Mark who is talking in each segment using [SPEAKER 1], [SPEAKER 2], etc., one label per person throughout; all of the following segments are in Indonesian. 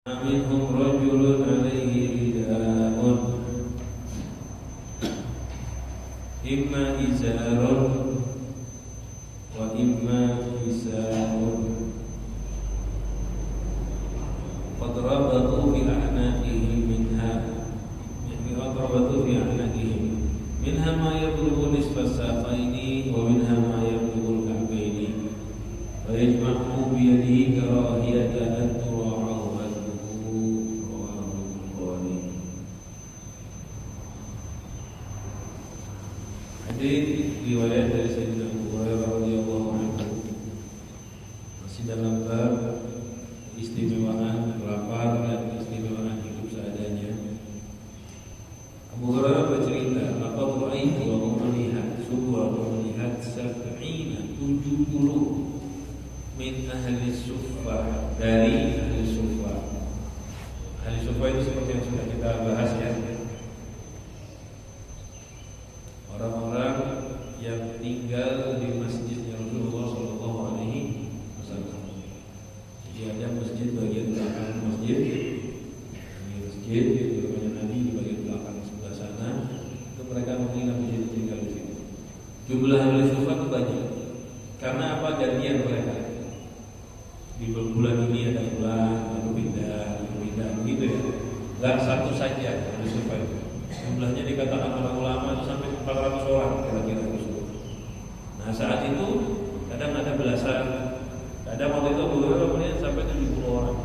[SPEAKER 1] منهم رجل عليه رداء إما إزار وإما كساء قد ربطوا في أعناقهم منها ما يبلغ نصف الساقين ومنها ما يبلغ الكعبين ويجمعه بيده كراهية أن تراعه وجهه رواه البخاري. Hadis riwayat dari Sayyidina Abu Hurairah radhiyallahu anhu masih dalam bab istimewaan lapar dan istimewaan hidup seadanya. Abu Hurairah bercerita, laqad ra'aitu wa melihat melihat 70 min ahli suffah, dari ahli suffah. Ahli suffah itu seperti yang sudah kita bahas ya, orang-orang yang tinggal di masjidnya Rasulullah Shallallahu Alaihi Wasallam. Jadi ada masjid bagian belakang masjid, ini masjid di rumahnya Nabi di bagian belakang sebelah sana. Itu mereka menginap di situ, tinggal di situ. Jumlah ahli suffah itu banyak. Karena apa? Gantian mereka. Di bulan ini ada bulan, lalu pindah, begitu ya. Gak satu saja ahli suffah itu. Jumlahnya dikatakan para ulama itu sampai 400 orang kira-kira itu. Nah saat itu kadang ada belasan, kadang waktu itu beberapa sampai 70 orang.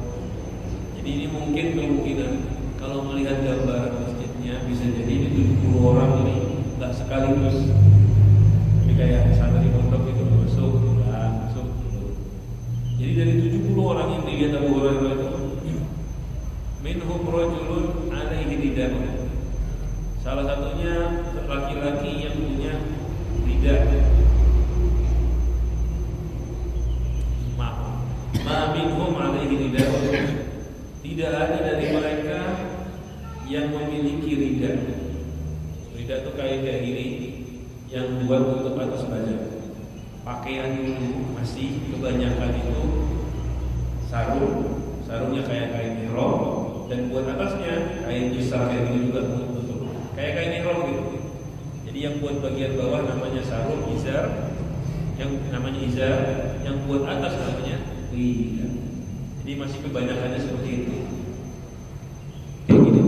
[SPEAKER 1] Jadi ini mungkin kemungkinan kalau melihat gambaran masjidnya bisa jadi ini 70 orang ini nggak sekaligus. Jadi kayak santri pondok itu masuk. Jadi dari 70 orang yang dilihat Abu Hurairah itu, minhum rajulun alaihi ridaan. Salah satunya laki-laki yang punya lidah. Ma minhum alaihi lidah. Tidak ada dari mereka yang memiliki lidah. Lidah itu kayak gini yang buat tutup atas badan. Pakaian itu masih kebanyakan itu sarungnya kayak kain ihram, dan buat atasnya kain besar kayak gini juga tutup. Kayak kain ihram gitu. Jadi yang buat bagian bawah namanya sarung izar, yang namanya izar, yang buat atas namanya lidah. Jadi masih kebanyakannya seperti itu. Kayak gini.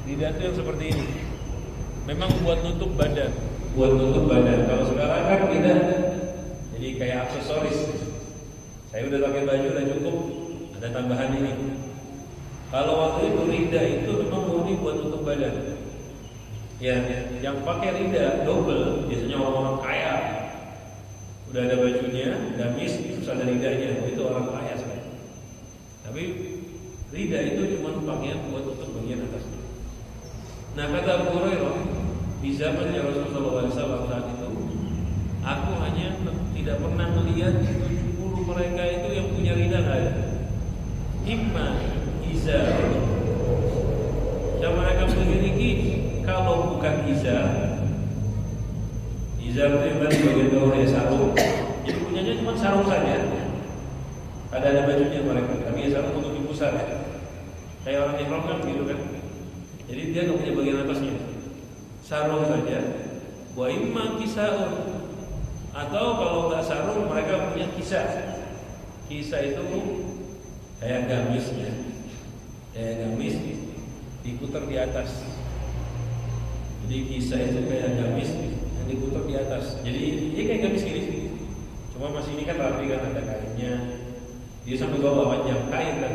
[SPEAKER 1] Lidah itu yang seperti ini. Memang buat nutup badan. Kalau sekarang kan lidah jadi kayak aksesoris. Saya udah pakai baju udah cukup, ada tambahan ini. Kalau waktu itu lidah itu memang murni buat tutup badan. Ya, yang pakai lidah double biasanya orang-orang kaya. Udah ada bajunya, gamis, terus ada lidahnya, itu orang kaya sekali. Tapi lidah itu cuma pakaian buat tutup bagian atasnya. Nah kata Abu Hurairah, di zamannya Rasulullah SAW saat itu, aku hanya tidak pernah melihat 70 mereka itu yang punya lidah nggak ada. Imma izar, yang mereka memiliki, kalau bukan izar itu yang tadi bagian bawah ya sarung. Jadi punyanya cuma sarung saja. Ada bajunya mereka, tapi ya sarung untuk di pusat ya. Kayak orang ihram kan gitu kan. Jadi dia nggak punya bagian atasnya, sarung saja. Wa imma kisaun, atau kalau nggak sarung mereka punya kisah. Kisah itu kayak gamisnya, kayak gamis diputar di atas. Jadi kisah itu kayak gamis yang diputar di atas. Jadi dia kayak gamis gini. Cuma masih ini kan rapi kan, ada kainnya. Dia sampai bawa panjang kain kan.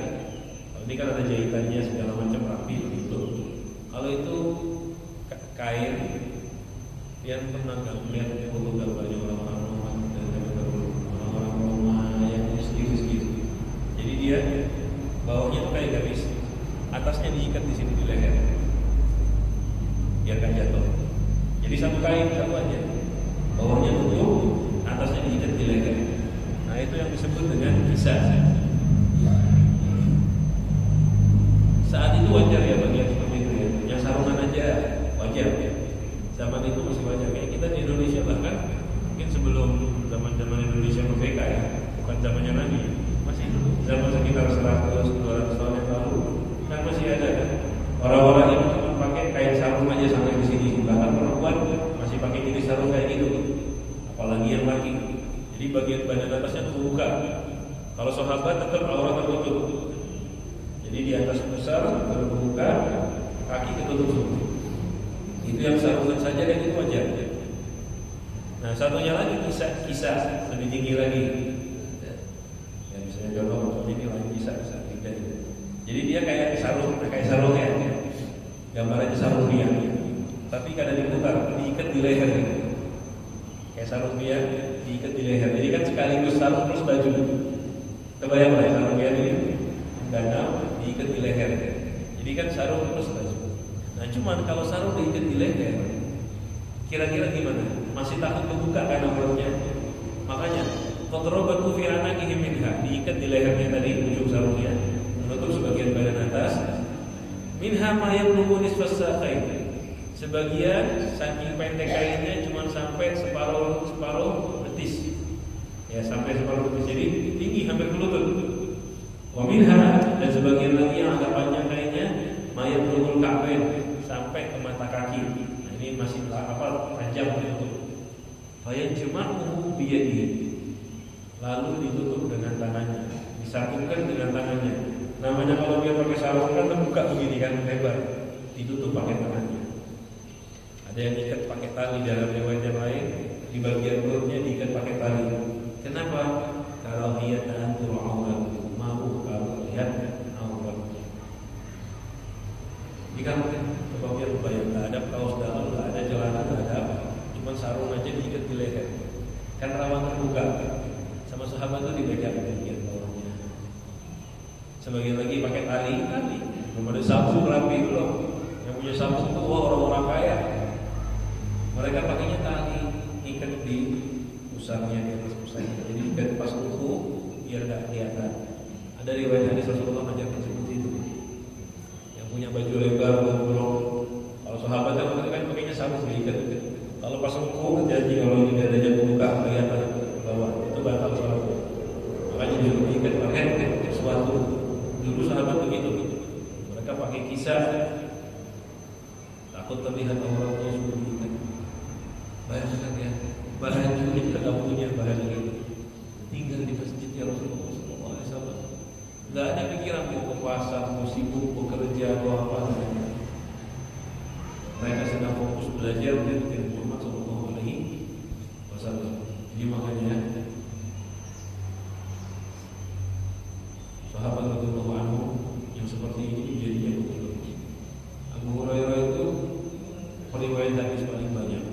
[SPEAKER 1] Kalau ini kan ada jahitannya segala macam rapi begitu. Kalau itu kain yang pernah lihat foto gambarnya orang-orang Roma yang miskin. Jadi dia bawahnya tuh kayak gamis, atasnya diikat di sini di leher biar gak jatuh. Jadi satu kain satu aja, bawahnya tutup, atasnya diikat di leher. Nah itu yang disebut dengan kisah. Saat itu wajar ya bagian seperti itu ya, yang sarungan aja wajar ya. Zaman itu masih wajar. Kayak kita di Indonesia bahkan mungkin sebelum zaman Indonesia merdeka ya, bukan zamannya Nabi, masih zaman sekitar tetap aurat tertutup. Jadi di atas pusar terbuka, kaki ketutup. Itu yang sarungan saja dan itu wajar. Nah satunya lagi kisah lebih tinggi lagi. Ya misalnya contoh ini lagi kisah tidak. Jadi dia kayak sarung ya. Gambarannya sarung dia. Tapi kadang diputar, diikat di leher. Kayak sarung dia diikat di leher. Jadi kan sekaligus sarung plus baju. Kebayang lah sarung dia ini ganda diikat di leher. Jadi kan sarung terus baju. Nah cuman kalau sarung diikat di leher, kira-kira gimana? Masih takut kebuka kan auratnya? Makanya qatrabatu fi anaqihi minha, diikat di lehernya tadi ujung sarungnya, menutup sebagian badan atas. Minha ma yablughu nisfas saqain. Sebagian saking pendek kainnya cuma sampai separuh betis. Ya sampai separuh betis. Jadi tinggi hampir ke lutut. Wa minha, dan sebagian lagi yang agak panjang kainnya mayat berumur ka'bain, sampai ke mata kaki. Nah ini masih panjang itu. Fayanjma'uhu biyadihi, lalu ditutup dengan tangannya, disatukan dengan tangannya. Namanya kalau dia pakai sarung kan terbuka begini kan lebar, ditutup pakai tangannya. Ada yang ikat pakai tali dalam riwayat yang lain, di bagian perutnya diikat pakai tali. Kenapa? Kalau dia ta'antur aurat, mau kalau lihat aurat. Jika coba biar bayang, nggak ada kaos dalam, nggak ada celana, nggak ada apa, cuma sarung aja diikat di leher. Kan rawan terbuka. Sama sahabat itu dipegang bagian bawahnya. Sebagian lagi pakai tali. Belum ada sapu rapi belum. Yang punya sapu itu orang-orang kaya. Mereka pakainya tali, ikat di pusarnya, di atas pusarnya. Jadi ikat pas kuku biar nggak kelihatan. Ada riwayat hadis Rasulullah mengajarkan seperti itu. Yang punya baju lebar, bolong. Kalau sahabat kan pakainya sapu diikat. Kalau pas kuku hati-hati kalau ini dadanya kebuka kelihatan ke bawah, itu batal sholat. Makanya dulu diikat pakai sesuatu. Dulu sahabat begitu. Mereka pakai kisah, takut terlihat auratnya sudah diikat. Bayangkan ya, baju kita tak punya baju itu. Tinggal di masjid ya Rasulullah SAW. Gak ada pikiran mau ke pasar, mau sibuk, mau kerja atau apa. Mereka sedang fokus belajar dari Muhammad SAW. Jadi makanya sahabat radhiyallahu anhu yang seperti ini jadinya betul. Abu Hurairah itu periwayat hadis paling banyak.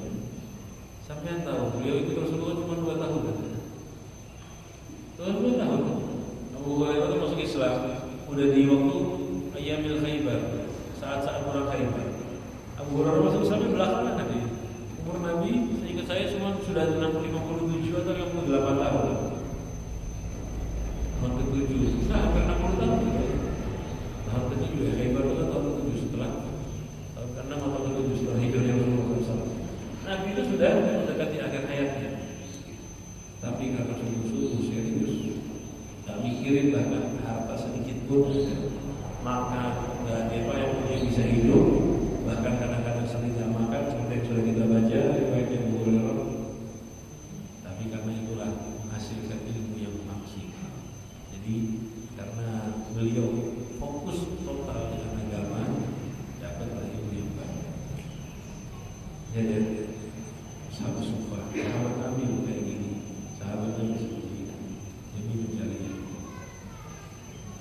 [SPEAKER 1] Sampai tahu beliau ikut Rasulullah cuma 2 tahun kan? 2 tahun. Abu Hurairah itu masuk Islam udah di waktu Ayyamil Khaybar, saat-saat perang Khaybar. Abu Hurairah masuk Islam belakangan Nabi. Umur Nabi seingat saya cuma sudah 57 atau 58 tahun. Tahun ke-7, nah hampir 60 tahun juga. Tahun ke-7 ya, Khaybar itu tahun ke-7 setelah tahun ke-6 atau ke-7 setelah hijrahnya Rasulullah SAW. Nabi itu sudah mendekati akhir hayatnya. Tapi karena sungguh-sungguh serius, tak mikirin bahkan harta sedikit pun, maka gak ada apa yang dia bisa hidup. Bahkan kadang-kadang sering gak makan, seperti yang sudah kita baca riwayatnya Abu Hurairah. Tapi karena itulah menghasilkan ilmu yang maksimal. Jadi karena beliau fokus total dengan agama, dapatlah ilmu yang banyak. Jadi sahabat Sufah, sahabat Nabi kayak gini, sahabat Nabi seperti itu, demi mencari.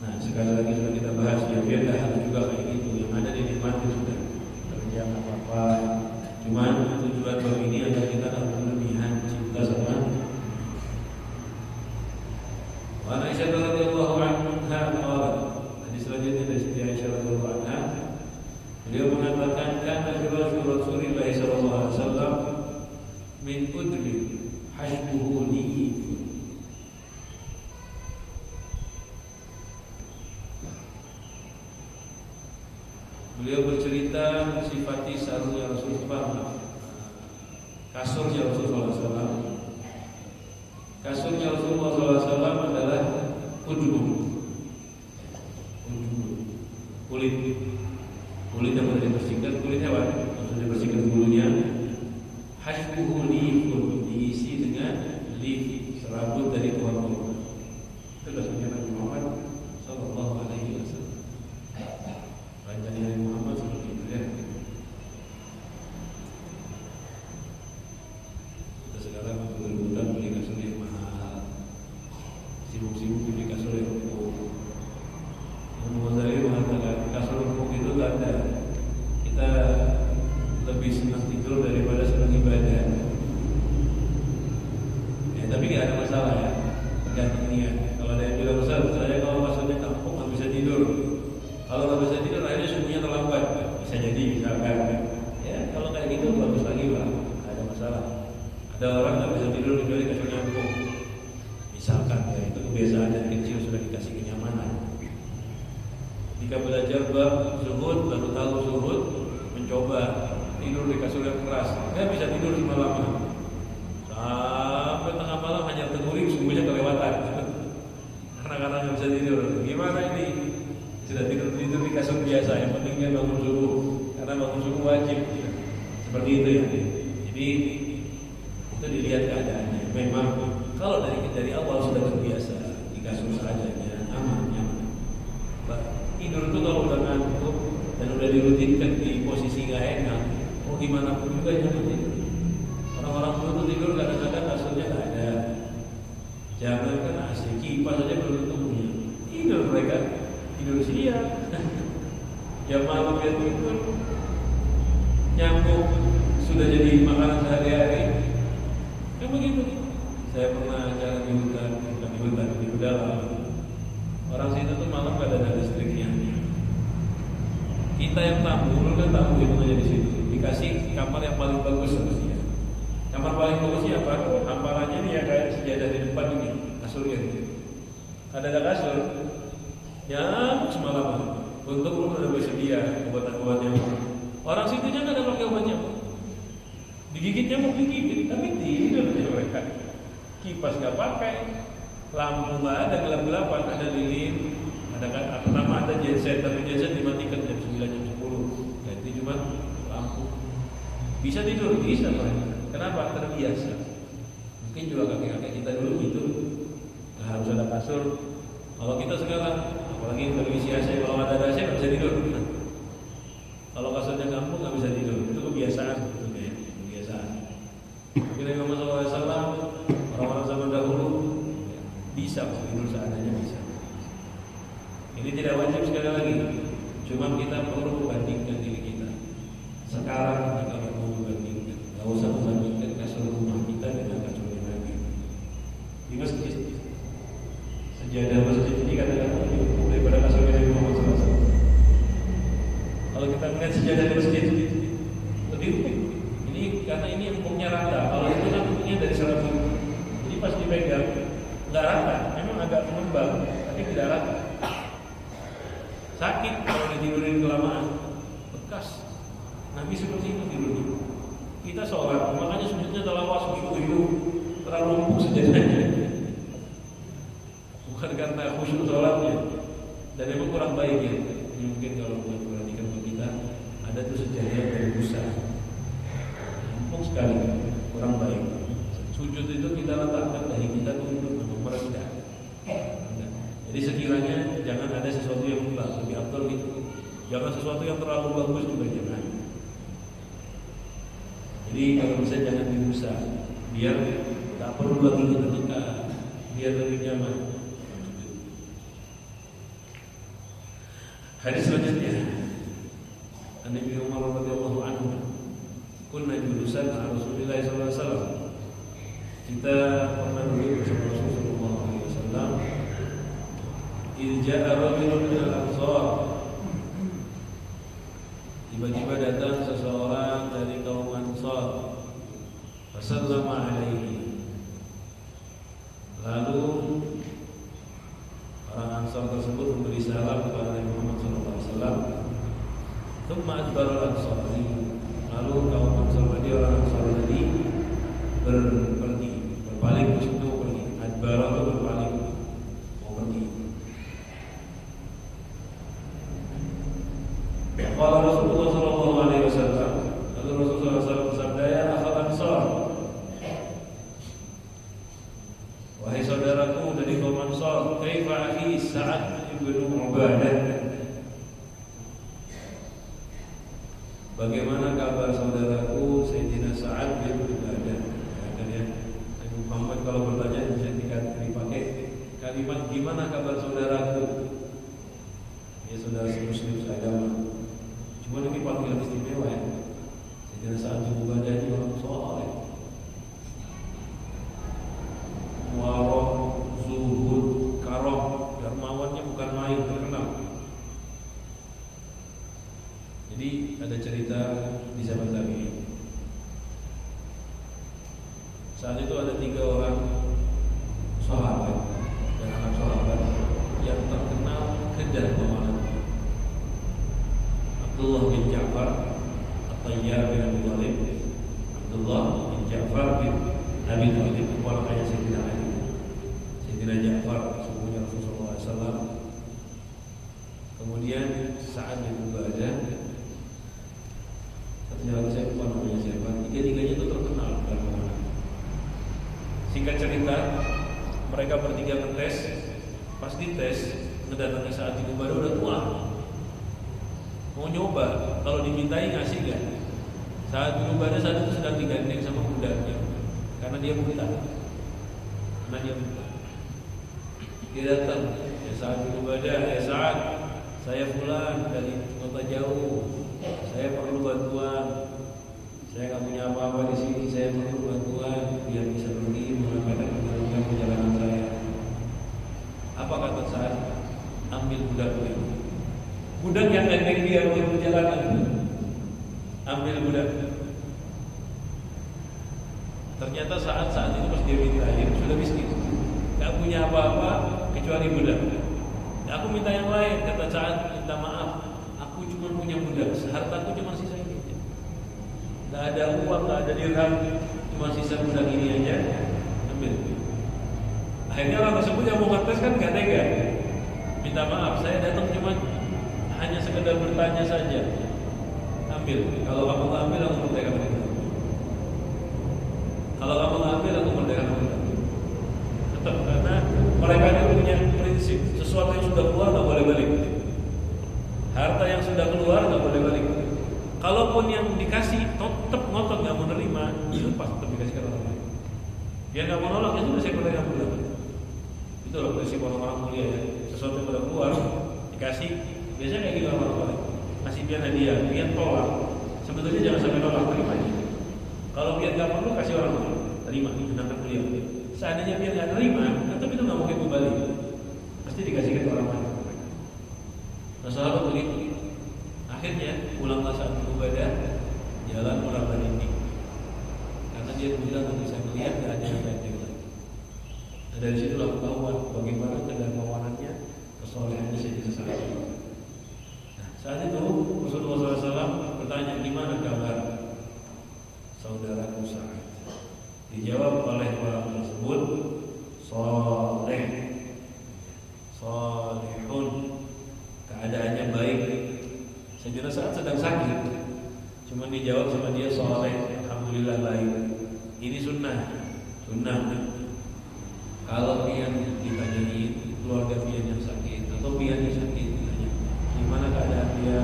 [SPEAKER 1] Nah sekali lagi sudah kita bahas ya, biar dah juga kayak gitu, yang ada di nikmati sudah kerja apa-apa. Cuman tujuan bab ini adalah kita tak berlebihan cinta sama. Wa Aisyah radhiyallahu anha qalat, hadis selanjutnya dari Siti Aisyah radhiyallahu anha, beliau mengatakan kana Rasulullah sallallahu alaihi wasallam min udri hashbuhu li. Beliau bercerita mensifati sarungnya Rasulullah, kasurnya Rasulullah SAW. Kasurnya Rasulullah SAW adalah ujub, kulit yang sudah dibersihkan, kulit hewan yang sudah dibersihkan bulunya. Hashbuhu lifun, diisi dengan lif, serabut dari pohon kurma. Itu bahasanya Nabi Muhammad Ketika belajar bab zuhud, baru tahu zuhud, mencoba tidur di kasur yang keras, nggak bisa tidur semalaman. Sampai tengah malam hanya terguling, sungguhnya kelewatan. Karena nggak bisa tidur. Gimana ini? Sudah tidur di kasur biasa, yang penting dia bangun subuh, karena bangun subuh wajib. Seperti itu ya. Jadi itu dilihat keadaannya. Memang kalau dari awal sudah terbiasa di kasur saja, ya aman, nyaman. Tidur itu kalau udah ngantuk dan udah dirutinkan di posisi nggak enak, oh gimana pun juga nyaman tidur. Orang-orang dulu tuh tidur kadang-kadang kasurnya nggak ada. Jangan kan AC, kipas saja belum tentu punya. Tidur mereka, tidur siang. Jam malam dia tidur. Nyamuk sudah jadi makanan sehari-hari. Kan begitu. Saya pernah jalan di hutan, bukan di hutan, di udara. Orang situ tuh malam gak ada listriknya. Kita yang tamu, dulu kan tamu itu aja di situ. Dikasih kamar yang paling bagus semestinya. Kamar paling bagusnya apa? Hamparannya nih ya kayak sejadah di depan ini, kasurnya. Ada kasur. Nyamuk semalaman. Untuk lu udah bersedia obat-obat nyamuk. Orang situ jangan ada pakai obat nyamuk. Digigit nyamuk digigit, tapi tidur aja mereka. Kipas nggak pakai, lampu nggak ada, gelap-gelapan, ada lilin, ada kan apa nama, ada genset, tapi genset dimatikan jam 9 jam 10. Ya, itu cuma lampu. Bisa tidur, bisa mereka. Kenapa? Terbiasa. Mungkin juga kakek-kakek kita dulu gitu. Nggak harus ada kasur. Kalau kita sekarang, apalagi televisi AC, kalau ada AC nggak bisa tidur. Kalau kasurnya kampung nggak bisa tidur, itu kebiasaan, kebiasaan. Mungkin Muhammad SAW, orang-orang zaman dahulu bisa tidur seadanya bisa. Ini tidak wajib sekali lagi, cuma kita perlu membandingkan diri kita. Sekarang kita mau membandingkan, nggak usah membandingkan kasur rumah kita dengan kasur Nabi. Di masjid, sejadah masjid ini kadang-kadang lebih empuk daripada kasur Nabi Muhammad SAW. Kalau kita melihat sejadah di masjid lebih empuk. Ini karena ini empuknya rata. Kalau itu kan empuknya dari serabut. Jadi pas dipegang nggak rata. Memang agak mengembang, tapi tidak rata. Sakit kalau ditidurin kelamaan. Bekas. Nabi seperti itu tidurnya. Kita sholat, makanya sujudnya talawas khusyuk itu terlalu empuk sejadahnya. Bukan karena khusyuk sholatnya. Dan memang kurang baik ya. Mungkin kalau buat perhatikan kita ada tuh sejadah dari busa. Empuk sekali, kurang baik. Sujud itu kita letakkan dahi kita tunduk merendah. Jadi sekiranya jangan ada sesuatu yang mubah, lebih afdal gitu. Jangan sesuatu yang terlalu bagus juga jangan. Jadi kalau bisa jangan dibusa, biar tak perlu lagi kita tekan, biar lebih nyaman. Hadis selanjutnya, Nabi Umar radhiyallahu anhu, kunna julusan ala Rasulillah sallallahu alaihi wasallam. Kita pernah duduk bersama Rasulullah sallallahu alaihi wasallam. Idza rajulun min al-ansar. Tiba-tiba datang seseorang dari kaum Ansar. Fasallama alaihi. Lalu orang Ansar tersebut memberi salam kepada Nabi Muhammad SAW. Tsumma adbara al-Ansari. Lalu kaum Ansar tadi, orang Ansar tadi pergi, berpaling untuk pergi. Adbara itu berpaling, mau pergi. Qala Rasulullah SAW. Lalu Rasulullah SAW bersabda, ya akhal Ansar, wahai saudaraku dari kaum Ansar, kaifa akhi Sa'ad ibnu Ubadah? Bagaimana kabar saudaraku Sayyidina Sa'ad bin Ubadah? Ya, Nabi Muhammad kalau bertanya bisa dipakai kalimat gimana kabar saudaraku? Ya saudara muslim seagama. Cuma ini panggilan istimewa ya. Sayyidina Sa'ad bin Ubadah ini orang soleh. Warok, zuhud, karom, dermawannya bukan main, terkenal. Jadi ada cerita di zaman tabi'in. Saat itu ada 3 orang sahabat dan anak sahabat yang terkenal kedermawanan. Ayah bin Abi Thalib, Abdullah bin Ja'far bin Abi Thalib, keponakannya Sayyidina Ali. Sayyidina Ja'far sepupunya Rasulullah SAW. Kemudian Sa'ad bin Ubadah, satunya lagi saya lupa namanya siapa. Tiga-tiganya itu terkenal dalam mana. Singkat cerita, mereka bertiga ngetes. Pas dites, ngedatangi Sa'ad bin Ubadah udah tua. Mau nyoba, kalau dimintai ngasih gak? Sa'ad bin Ubadah saat itu sedang digandeng sama budaknya, karena dia buta. Dia datang, ya Sa'ad bin Ubadah, ya Sa'ad, saya Fulan dari kota jauh, saya perlu bantuan. Saya nggak punya apa-apa di sini, saya perlu bantuan biar bisa pergi mengangkat perjalanan saya. Apa kata Sa'ad? Ambil budak ini. Budak yang gandeng dia untuk perjalanan. Ambil budak. Ternyata saat itu pas dia minta, dia sudah miskin, nggak punya apa-apa kecuali budak. Aku minta yang lain, kata Sa'ad, minta maaf, aku cuma punya budak, hartaku cuma sisa ini. Nggak ada uang, nggak ada dirham, cuma sisa budak ini aja. Ambil. Akhirnya orang tersebut yang mau ngetes kan nggak tega. Minta maaf, saya datang cuma hanya sekedar bertanya saja. Ambil. Kalau kamu nggak ambil, aku merdeka mereka. Kalau kamu nggak ambil, aku merdeka mereka. Tetap, karena mereka itu punya prinsip, sesuatu yang sudah keluar nggak boleh balik. Harta yang sudah keluar nggak boleh balik. Kalaupun yang dikasih tetap ngotot nggak mau nerima, lepas tetap dikasihkan orang lain. Dia nggak mau nolak, ya sudah saya merdeka mereka. Itu loh prinsip orang-orang mulia ya. Sesuatu yang sudah keluar dikasih. Biasanya kayak gitu orang-orang. Kasih pian hadiah, pian tolak. Sebetulnya jangan sampai nolak, terima aja. Kalau pian nggak perlu, kasih orang lain, terima, gunakan beliau. Seandainya pian nggak terima, tetap itu nggak mungkin kembali. Pasti dikasihkan ke orang lain. Nah, sahabat begitu. Akhirnya pulanglah Sa'ad bin Ubadah, jalan orang berhenti. Karena dia bilang nggak bisa melihat, nggak ada yang gandeng lagi. Nah, dari situlah ketahuan bagaimana kedermawanannya, kesolehannya Sayyidina Sa'ad. Saat itu Rasulullah SAW bertanya, di mana kabar saudaraku Sa'ad? Dijawab oleh orang tersebut, Salihun, keadaannya baik. Sayyidina Sa'ad sedang sakit, cuma dijawab sama dia saleh, alhamdulillah baik. Ini sunnah. Kalau pian ditanyai keluarga pian yang sakit atau pian yang sakit, gimana keadaan dia?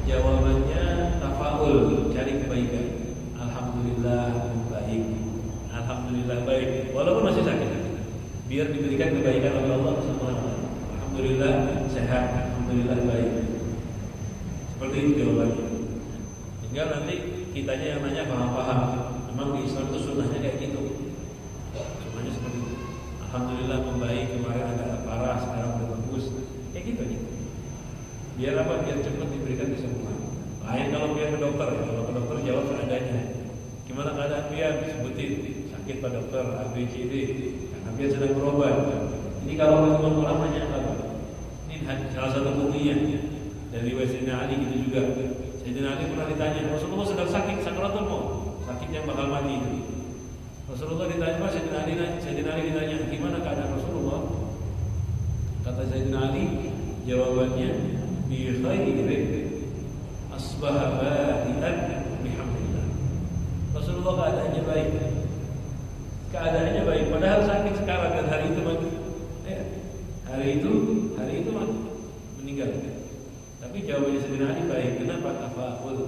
[SPEAKER 1] Jawabannya tafaul, cari kebaikan. Alhamdulillah baik. Alhamdulillah baik. Walaupun masih sakit, biar diberikan kebaikan oleh Allah Subhanahu wa taala. Alhamdulillah sehat, alhamdulillah baik. Seperti itu jawabannya. Tinggal nanti kitanya yang nanya paham-paham. Memang di Islam itu sunnahnya kayak gitu. Sunnahnya seperti itu. Alhamdulillah membaik, kemarin agak parah, sekarang udah bagus. Kayak gitu aja. Biar apa? Biar cepat diberikan kesembuhan. Lain kalau biar ke dokter, kalau ke dokter jawab seadanya. Gimana keadaan biar? Sebutin. Sakit Pak Dokter, A, B, C, D. Karena biar sedang berobat. Ini kalau teman orang nanya apa? Ini salah satu buktinya dari Sayyidina Ali gitu juga. Sayyidina Ali pernah ditanya, Rasulullah sedang sakit, sakaratul maut, sakit yang bakal mati itu. Rasulullah ditanya, Sayyidina Ali ditanya, gimana keadaan Rasulullah? Kata Sayyidina Ali, jawabannya, bi khairin asbaha badian bihamdillah. Rasulullah keadaannya baik. Keadaannya baik, padahal sakit sekarang dan hari itu mati. Hari itu mati, meninggal. Tapi jawabannya Sayyidina Ali baik. Kenapa? Tafa'ul.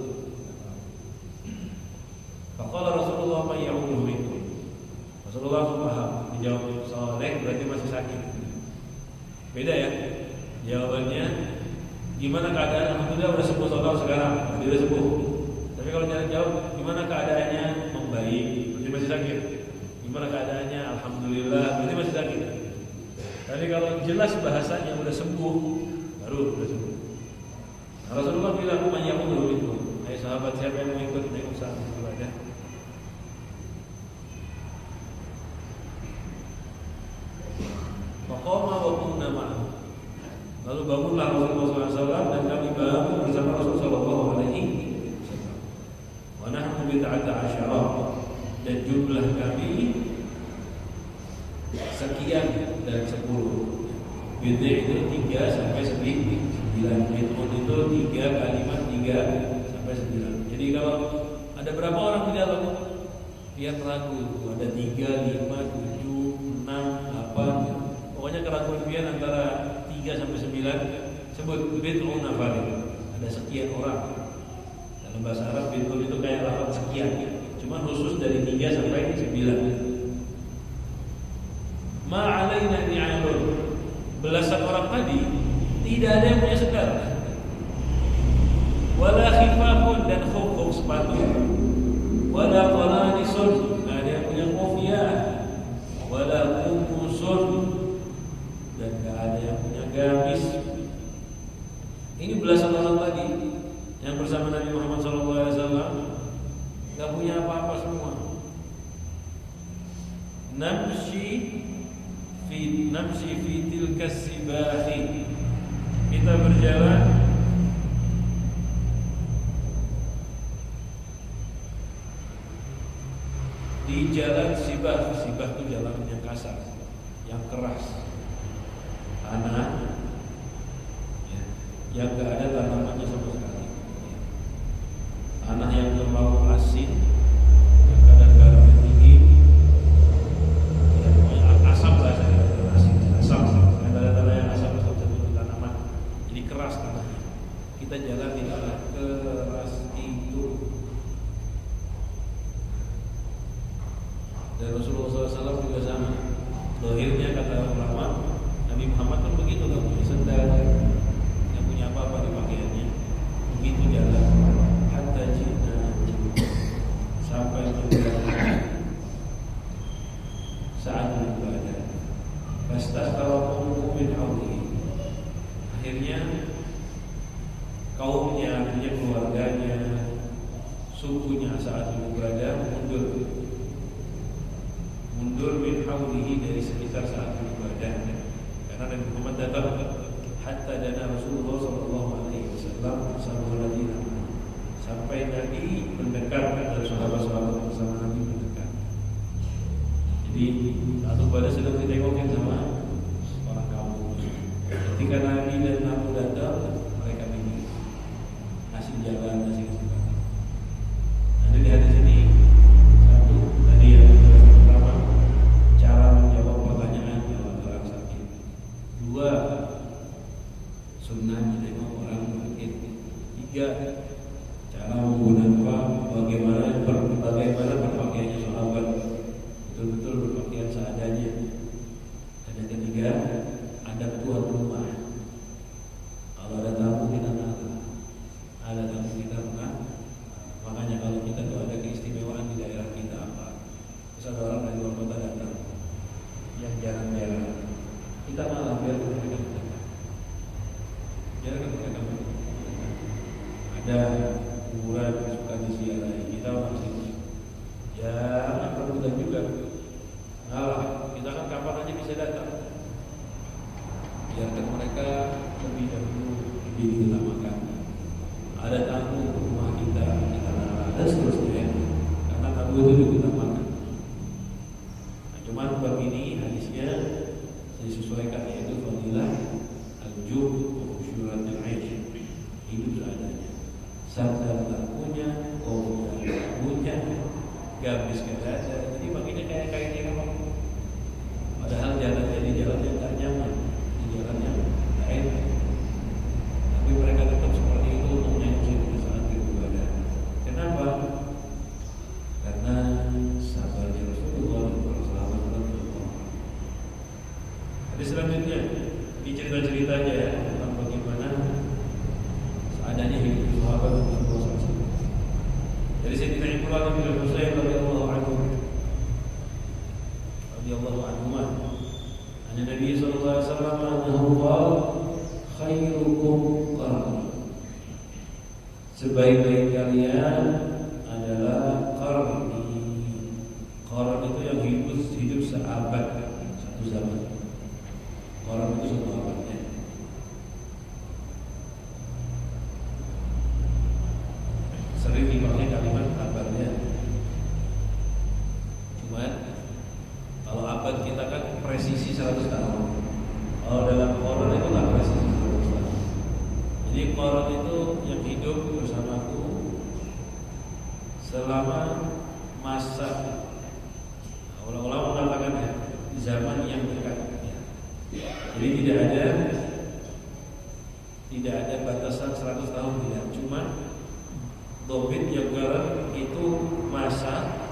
[SPEAKER 1] Faqala Rasulullah ma ya'udhu itu. Rasulullah paham. Dijawab saleh berarti masih sakit. Beda ya. Jawabannya gimana keadaan? Alhamdulillah udah sembuh total sekarang. Berarti udah sembuh. Tapi kalau jangan jawab, gimana keadaannya? Membaik. Berarti masih sakit. Gimana keadaannya? Alhamdulillah. Berarti masih sakit. Tapi kalau jelas bahasanya udah sembuh, baru udah sembuh. Nah, Rasulullah bilang, "Man yaqulu itu." Hai sahabat, siapa yang mau ikut naik usaha ibadah? Faqama wa kunna ma'ahu. Lalu bangunlah Rasulullah SAW dan kami bangun bersama Rasulullah SAW. Wa nahnu bid'ata asyara, dan jumlah kami sekian dan 10. Bid'ah itu 3 sampai 9. Bid'ah itu 3 kalimat 3 sampai 9. Jadi kalau ada berapa orang di dalam, dia ragu, ada 3, 5, 7, 6, 8. Pokoknya keraguan dia antara 3 sampai 9. Sebut bid'un nafari. Ada sekian orang. Dalam bahasa Arab bid'un itu kayak lafaz sekian. Cuma khusus dari 3 sampai 9. Ma'alaina ni'alun. Belasan orang tadi tidak ada yang punya sendal. Wala khifafun, dan khuf sepatu. Wala qalanisun, ada yang punya kopiah. Wala kumusun, dan tidak ada yang punya gamis. Ini belasan orang tadi yang bersama Nabi Muhammad SAW, tidak punya apa-apa semua. Namshi fi tilka sibahi, kita berjalan di jalan sibah. Sibah itu jalan yang kasar, yang keras, tanah ya, yang gak ada tanamannya sama sekali, tanah yang terlalu asin, yang kadang garamnya tinggi, ya, asam bahasanya, asam, yang ada tanah yang asam seperti tanaman, jadi keras tanahnya. Kita jalan di tanah keras itu. Dan Rasulullah SAW juga sama. Lahirnya kata ulama, Nabi Muhammad kan begitu, gak punya sendal, gak punya apa-apa di pakaiannya. Begitu jalan, hatta jina, sampai berjalan saat beribadah. Fastasqahu min hawlihi. Akhirnya kaumnya, akhirnya keluarganya, sukunya saat beribadah mundur min hawlihi, dari sekitar saat beribadah. Karena Nabi Muhammad datang, hatta dana Rasulullah SAW sampai Nabi mendekat, dan sahabat-sahabat bersama Nabi mendekat. Jadi satu pada sedang ditengokin sama orang kaum. Ketika Nabi dan Nabi datang, mereka minum, ngasih jalan, ngasih kesempatan. Nanti di hadis ini satu tadi ya, pertama cara menjawab pertanyaan dalam orang sakit. 2, sunnah menengok orang sakit. 3, cara menggunakan bagaimana berpakaiannya sahabat, betul-betul berpakaian seadanya. Dan yang ketiga, adab tuan rumah. Kalau ada tamu kita ngalah, ada tamu kita bukan. Makanya kalau kita tuh ada keistimewaan di daerah kita apa, terus ada orang dari luar kota datang yang jarang-jarang, kita malah biarkan mereka mendekat. Biarkan mereka mendekat. Ada kuburan suka disiarai, kita masih ya perbuatan juga. Nah, kita kan kapan aja bisa datang. Biarkan mereka lebih dahulu lebih diutamakan. Ada tamu rumah kita ngalah, dan seterusnya. Karena tamu itu diutamakan. Nah, cuman begini hadisnya disesuaikan, yaitu fadilah al-jub wa syuratul aish, hidup seadanya. Sadar tak punya, kau tak punya, gamis gak ada. Jadi makanya kayak ngomong. Padahal jalan jadi jalan yang tak nyaman, jalan yang tak enak. Tapi mereka tetap seperti itu untuk menyaksikan saat beribadah. Kenapa? Karena sabarnya Rasulullah dan para sahabat Rasulullah. Hadis selanjutnya, ini cerita-cerita aja ya tentang bagaimana seadanya hidup sahabat Rasulullah SAW. Dari Sayyidina Imran bin Husain radhiyallahu anhu, An Nabi sallallahu alaihi wasallam annahu qala khairukum qarni, sebaik-baik kalian adalah qarni. Qarni itu yang hidup seabad, satu zaman. Qarni itu satu abadnya. Sering dipakai kalimat abad. qaran itu yang hidup bersamaku selama masa, ulama mengatakan ya, zaman yang dekat ya. Jadi tidak ada batasan 100 tahun tidak, cuma dobit yang qaran itu masa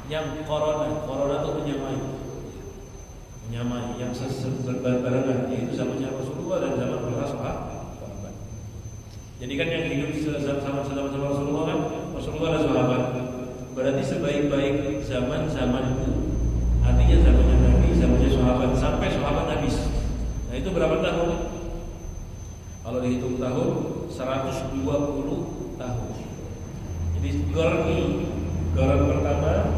[SPEAKER 1] yang corona itu menyamai yang berbarengan, yaitu zamannya Rasulullah dan zaman para sahabat. Jadi kan yang hidup sama Rasulullah kan Rasulullah dan sahabat. Berarti sebaik-baik zamanku, artinya zamannya Nabi, zamannya sahabat, sampai sahabat habis. Nah itu berapa tahun? Kalau dihitung tahun 120 tahun. Jadi qaran pertama,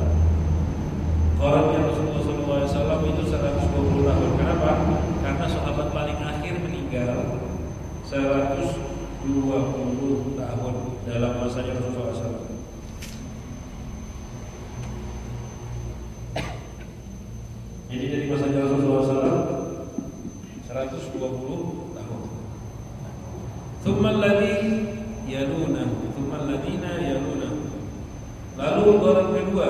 [SPEAKER 1] qarannya Rasulullah SAW itu 120 tahun. Kenapa? Karena sahabat paling akhir meninggal 120 tahun dalam masanya Rasulullah SAW. Jadi dari masanya Rasulullah SAW 120 tahun. Tsumma alladziina yaluna. Lalu qaran kedua.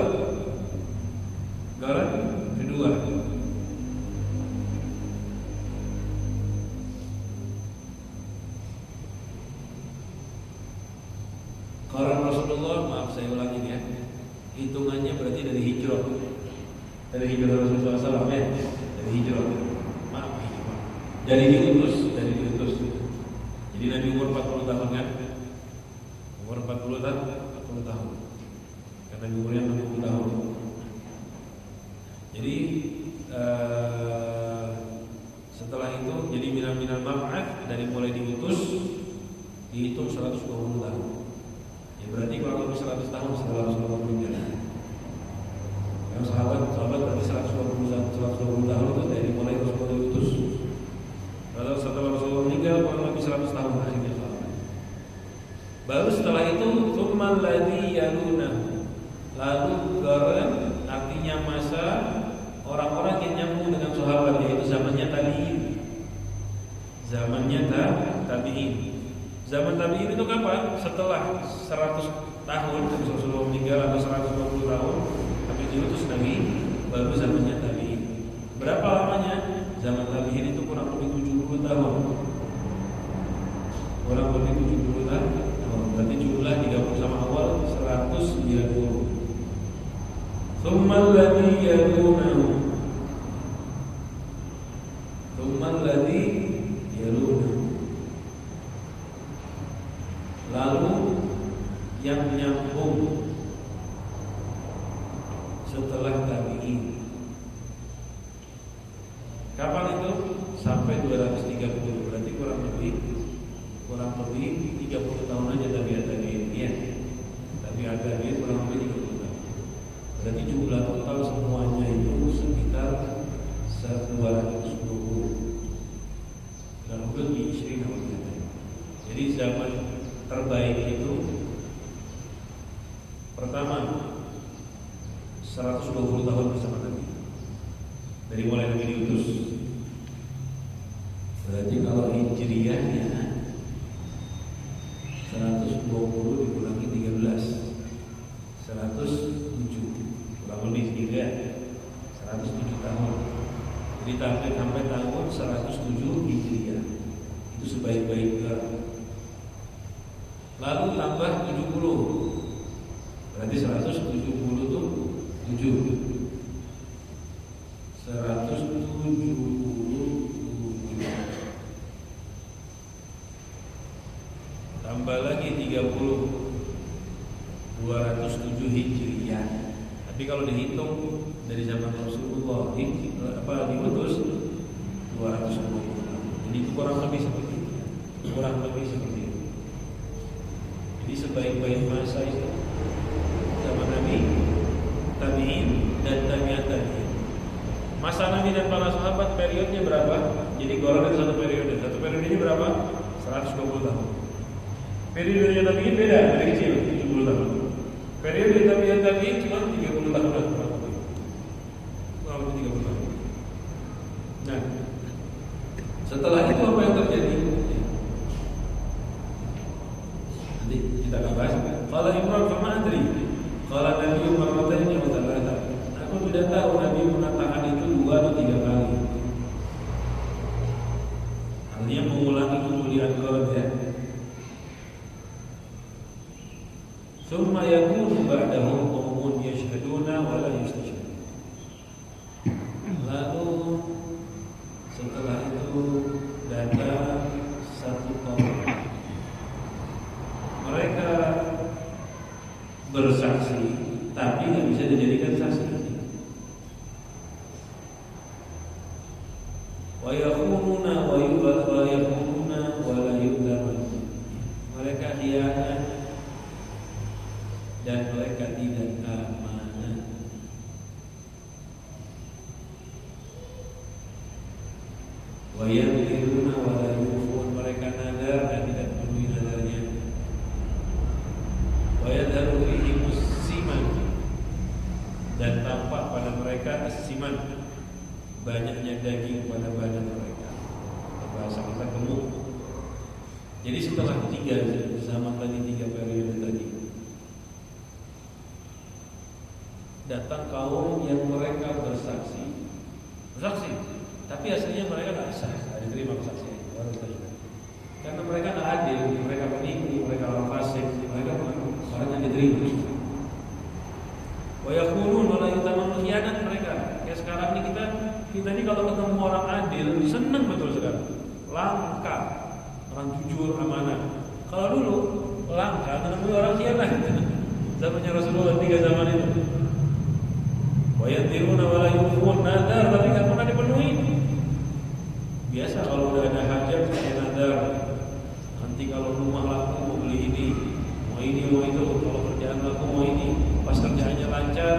[SPEAKER 1] Qaran Rasulullah, maaf saya ulangi ya. Hitungannya berarti dari hijrah. Dari hijrah Rasulullah SAW ya. Dari hijrah. Maaf. Dari diutus. Jadi Nabi umur 40 tahun kan? Umur 40 tahun. Karena umurnya 60 tahun. Jadi setelah itu jadi minal mab'ats, dari mulai diutus dihitung 120 tahun. Ya berarti kalau lebih 100 tahun setelah Rasulullah meninggal. Yang sahabat berarti 120 tahun itu dari mulai Rasulullah diutus. Kalau setelah Rasulullah meninggal kurang lebih 100 tahun akhirnya sahabat. Baru setelah itu tsumma alladzi yalunahu. Lalu qaran artinya masa orang-orang yang nyambung dengan sahabat, yaitu zamannya tabi'in. Zaman tabi'in itu kapan? Setelah 100 tahun Rasulullah meninggal atau 120 tahun tapi diutus Nabi, baru zamannya tabi'in. Berapa lamanya? Zaman tabi'in itu kurang lebih 70 tahun. Berarti jumlah digabung sama awal 190. Tsumma alladzi yalunahu. Lalu yang nyambung setelah tabi'in. Kapan itu? Sampai 230. Berarti kurang lebih 30 tahun aja tabi'in ya. Tabi'in kurang lebih 30 tahun. Berarti jumlah total semuanya itu sekitar 220. Dan lebih istri. Jadi zaman terbaik itu pertama 120 tahun bersama Nabi. Dari mulai Nabi diutus. Berarti kalau hijriyahnya 120 dikurangi 13 107, kurang lebih 107 tahun. Jadi sampai tahun 107 Hijriah itu sebaik-baiknya. Lalu tambah 70, berarti 170 itu 7. 177 tambah lagi 30, 207 Hijriah. Tapi kalau dihitung dari zaman Rasulullah diutus 220 tahun. Jadi itu kurang lebih seperti itu. Jadi sebaik-baik masa itu zaman Nabi, tabi'in dan tabi'at tabi'in. Masa Nabi dan para sahabat periodenya berapa? Jadi golongan itu satu periode. Satu periodenya berapa? 120 tahun. Periode tabi'in beda, dari kecil 70 tahun. Periode tabi'at tabi'in cuma 30 tahun lah. Kurang lebih 30 tahun. Nah, setelah itu apa yang terjadi? kuliah golf ya. Thumma yakunu ba'dahum qaumun yashhaduna wa la yustashhadun. Lalu setelah itu datang satu kaum, mereka bersaksi tapi nggak bisa dijadikan saksi. Wa yakhununa wa yakhununa wa la yu'taman. Mereka khianat dan mereka tidak amanah. Wa yadhiruna wa la yufun. Mereka nadar dan tidak penuhi nadarnya. Wa yadharu fihi musiman. Dan tampak pada mereka asiman, banyaknya daging pada badan mereka. Bahasa kita gemuk. Jadi setelah tiga zaman tadi, 3 periode tadi, datang kaum yang mereka bersaksi, tapi hasilnya mereka tidak sah, tidak diterima kesaksian. Karena mereka tidak adil, mereka penipu, mereka orang fasik, mereka orang yang diterima. Wa yakhunun wa la yu'taman, khianat mereka. Kayak sekarang ini kita ini kalau ketemu orang adil senang betul sekarang, langka orang jujur, amanah. Kalau dulu langka ketemu orang khianat. Zamannya Rasulullah 3 zaman itu. Wa yadiruna wa la yufun, nadar tapi enggak pernah dipenuhi. Biasa kalau udah ada hajat saya nadar. Nanti kalau rumah laku mau beli ini, mau itu, kalau kerjaan laku mau ini, pas kerjaannya lancar,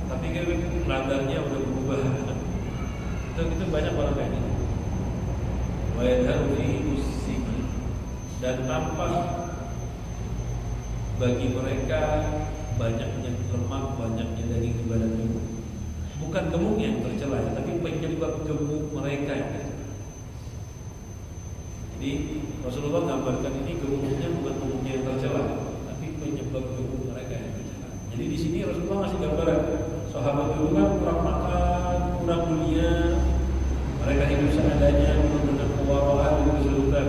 [SPEAKER 1] tapi nadarnya udah berubah. Itu banyak orang kayak gitu. Wa yadharu fihi musiman, dan tampak bagi mereka banyaknya lemak, banyaknya daging di badan tubuh. Bukan gemuk yang tercela, tapi penyebab gemuk mereka yang tercela. Jadi Rasulullah gambarkan ini gemuknya bukan gemuknya yang tercela, tapi penyebab gemuk mereka yang tercela. Jadi di sini Rasulullah ngasih gambaran. Sahabat dulu kan kurang makan, kurang dunia, mereka hidup seadanya dengan kewaraan dan kesulitan.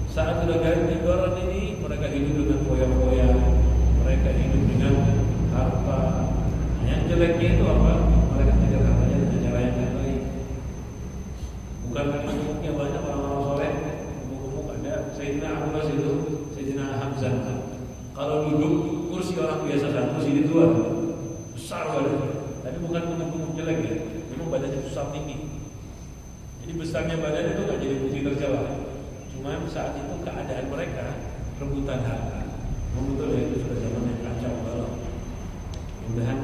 [SPEAKER 1] Saat sudah ganti garan ini, mereka hidup dengan foya-foya, mereka hidup dengan harta. Yang jeleknya itu apa? Mereka mengejar hartanya dengan cara yang baik. Bukan karena gemuknya banyak orang-orang soleh, gemuk-gemuk ada. Sayyidina Abbas itu, Sayyidina Hamzah. Kalau duduk kursi orang biasa satu, sini 2, besar badannya. Tapi bukan gemuk-gemuk jelek ya, memang badannya besar tinggi. Jadi besarnya badan itu nggak jadi bukti tercela. Cuma saat itu keadaan mereka rebutan harta. Betul ya, itu sudah zaman yang kacau balau. Mudah-mudahan